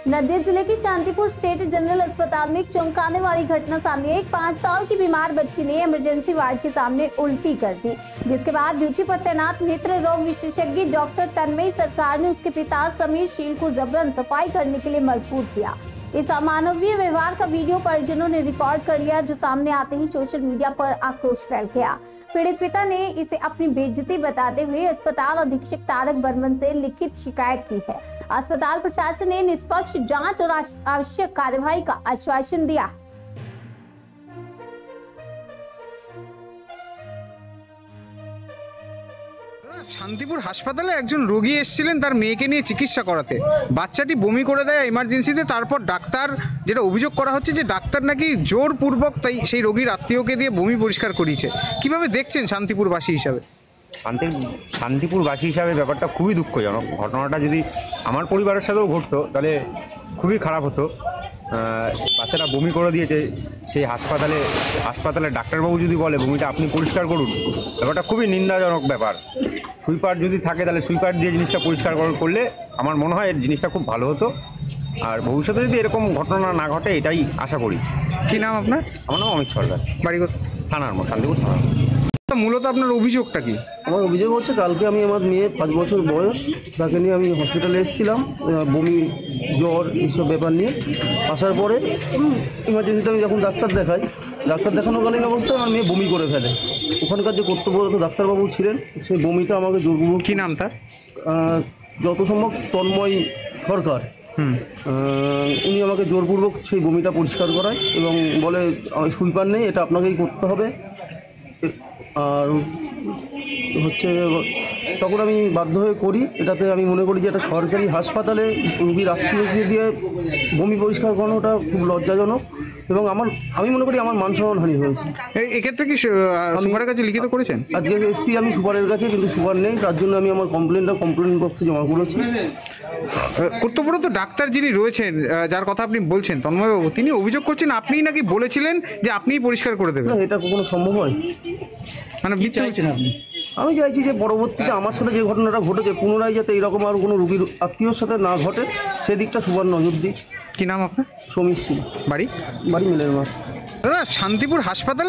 नदिया जिले के Shantipur state general अस्पताल में एक चौंकाने वाली घटना सामने आई। एक 5 साल की बीमार बच्ची ने इमरजेंसी वार्ड के सामने उल्टी कर दी, जिसके बाद ड्यूटी पर तैनात नेत्र रोग विशेषज्ञ डॉक्टर तन्मयी सरकार ने उसके पिता समीर शील को जबरन सफाई करने के लिए मजबूर किया। इस अमानवीय व्यवहार का वीडियो परिजनों ने रिकॉर्ड कर लिया, जो सामने आते ही सोशल मीडिया पर आक्रोश फैल गया। पीड़ित पिता ने इसे अपनी बेइज्जती बताते हुए अस्पताल अधीक्षक तारक बर्मन से लिखित शिकायत की है। अस्पताल प्रशासन ने निष्पक्ष जांच और आवश्यक कार्यवाही का आश्वासन दिया। শান্তিপুর হাসপাতালে একজন রোগী এসেছিলেন তার মেয়েকে নিয়ে চিকিৎসা করাতে। বাচ্চাটি বমি করে দেয় এমার্জেন্সিতে। তারপর ডাক্তার, যেটা অভিযোগ করা হচ্ছে যে ডাক্তার নাকি জোরপূর্বক তাই সেই রোগীর আত্মীয়কে দিয়ে বমি পরিষ্কার করিয়েছে। কিভাবে দেখছেন শান্তিপুরবাসী হিসাবে? শান্তিপুরবাসী হিসাবে ব্যাপারটা খুবই দুঃখজনক। ঘটনাটা যদি আমার পরিবারের সাথেও ঘটতো তাহলে খুবই খারাপ হতো। বাচ্চাটা বমি করে দিয়েছে, সেই হাসপাতালে ডাক্তারবাবু যদি বলে বমিটা আপনি পরিষ্কার করুন, ব্যাপারটা খুবই নিন্দাজনক ব্যাপার। সুইপার যদি থাকে তাহলে সুইপার দিয়ে জিনিসটা পরিষ্কার করলে আমার মনে হয় জিনিসটা খুব ভালো হতো। আর ভবিষ্যতে যদি এরকম ঘটনা না ঘটে এটাই আশা করি। কি নাম আপনার? আমার নাম অমিত সরকার, বাড়ি থানার মোড়, শান্তিপুর থানা। মূলত আপনার অভিযোগটা কি? আমার অভিযোগ হচ্ছে কালকে আমি আমার মেয়ে 5 বছর বয়স, তাকে নিয়ে আমি হসপিটালে এসেছিলাম বমি জ্বর এইসব ব্যাপার নিয়ে। আসার পরে ইমার্জেন্সিতে আমি যখন ডাক্তার দেখানোকালীন অবস্থায় আমার মেয়ে বমি করে ফেলে। ওখানকার যে কর্তব্যরত ডাক্তারবাবু ছিলেন সেই বমিটা আমাকে জোরপূর্বক, কি নামটা? যত সম্ভব তন্ময় সরকার, উনি আমাকে জোরপূর্বক সেই বমিটা পরিষ্কার করায় এবং বলে সুইপার নেই, এটা আপনাকেই করতে হবে। আর হচ্ছে তখন আমি বাধ্য হয়ে করি। এটাতে আমি মনে করি যে এটা সরকারি হাসপাতালে রোগীর আত্মীয়কে দিয়ে বমি পরিষ্কার করানোটা খুব লজ্জাজনক এবং আমি মনে করি আমার মান সম্মানহানি হয়েছে। এক্ষেত্রে কি সুপারের কাছে লিখিত করেছেন? আজকে এসছি আমি সুপারের কাছে, কিন্তু সুপার নেই, তার জন্য আমি আমার কমপ্লেন বক্সে জমা করেছি। কর্তব্যরত ডাক্তার যিনি রয়েছেন, যার কথা আপনি বলছেন তন্ময়বাবু, তিনি অভিযোগ করছেন আপনি নাকি বলেছিলেন যে আপনিই পরিষ্কার করে দেবেন। এটা কখনো সম্ভব হয়? মানে কি চাইছেন আপনি? আমি চাইছি যে পরবর্তীতে আমার সাথে যে ঘটনাটা ঘটেছে পুনরায় যাতে এরকম আর কোনো রোগীর আত্মীয়র সাথে না ঘটে, সেদিকটা সুপার নজর দিই। কি নাম আপনার? সমীর সিং, বাড়ি মিলের মাঠ। দাদা, শান্তিপুর হাসপাতাল